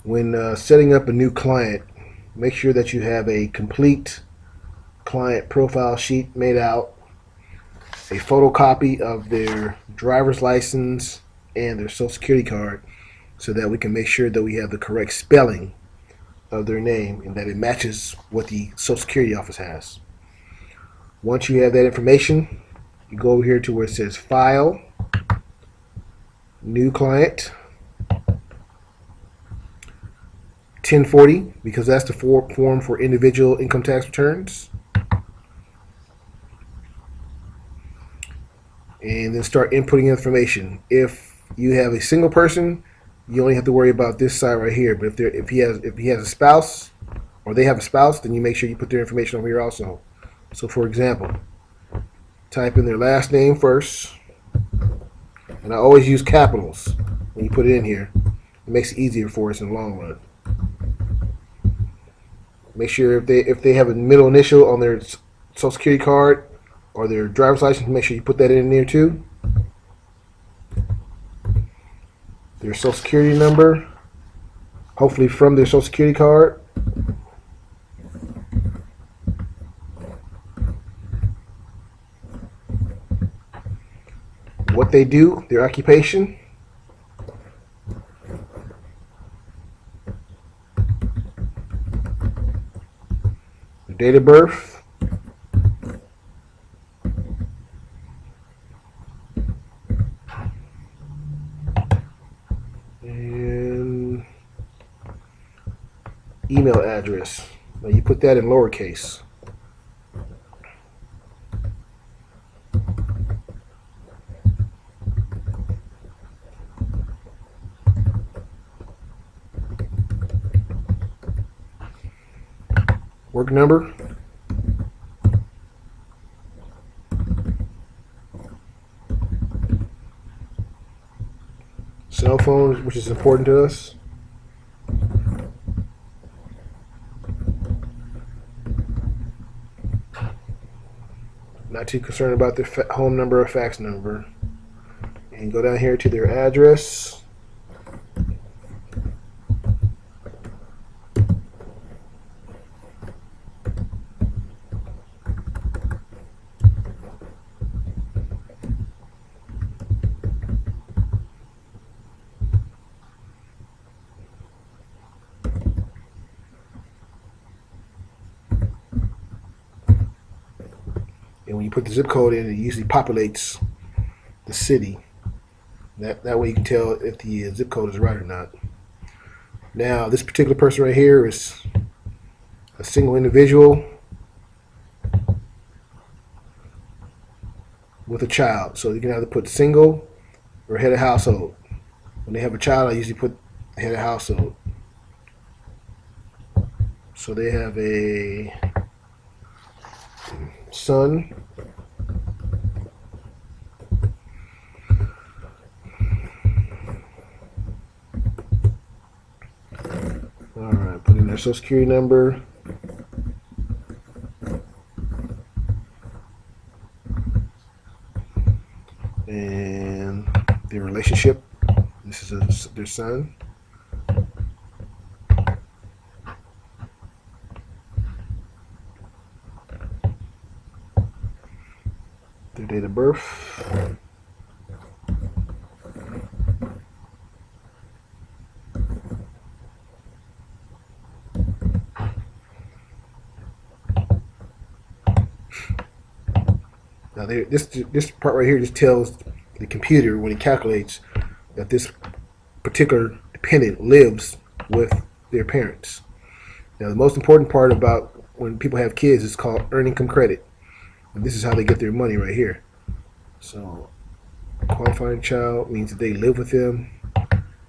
When setting up a new client, make sure that you have a complete client profile sheet made out, a photocopy of their driver's license and their social security card, so that we can make sure that we have the correct spelling of their name and that it matches what the social security office has. Once you have that information, you go over here to where it says File, New Client, 1040, because that's the form for individual income tax returns. And then start inputting information. If you have a single person, you only have to worry about this side right here. But if he has a spouse, or they have a spouse, then you make sure you put their information over here also. So for example, type in their last name first, and I always use capitals when you put it in here. It makes it easier for us in the long run. Make sure if they have a middle initial on their social security card or their driver's license, make sure you put that in there too. Their social security number, hopefully from their social security card. What they do, their occupation. Their date of birth. And email address. Now you put that in lowercase. Work number. Cell phone, which is important to us. Not too concerned about their home number or fax number. And go down here to their address. And when you put the zip code in, it usually populates the city. That way you can tell if the zip code is right or not. Now, this particular person right here is a single individual with a child. So you can either put single or head of household. When they have a child, I usually put head of household. So they have a son. Alright, put in their social security number. And their relationship. This is their son. Their date of birth. Now, this part right here just tells the computer when it calculates that this particular dependent lives with their parents. Now, the most important part about when people have kids is called earned income credit. And this is how they get their money right here. So, qualifying child means that they live with them.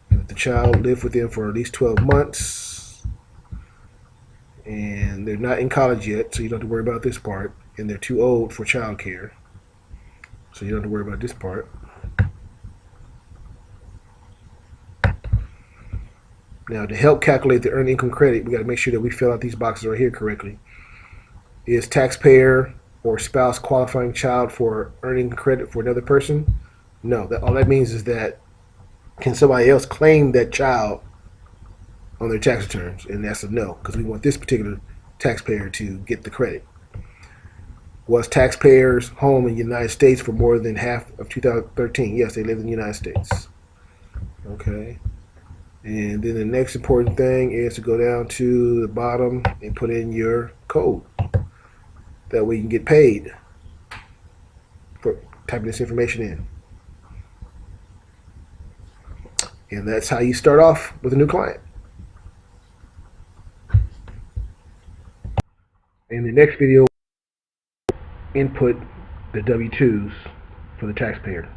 And if the child lived with them for at least 12 months, and they're not in college yet, so you don't have to worry about this part, and they're too old for child care, so you don't have to worry about this part. Now, to help calculate the earned income credit, we got to make sure that we fill out these boxes right here correctly. Is taxpayer or spouse qualifying child for earning credit for another person? No, all that means is that can somebody else claim that child on their tax returns, and that's a no, because we want this particular taxpayer to get the credit. Was taxpayers home in the United States for more than half of 2013? Yes, they lived in the United States. Okay. And then the next important thing is to go down to the bottom and put in your code. That way you can get paid for typing this information in. And that's how you start off with a new client. In the next video, input the W-2s for the taxpayer.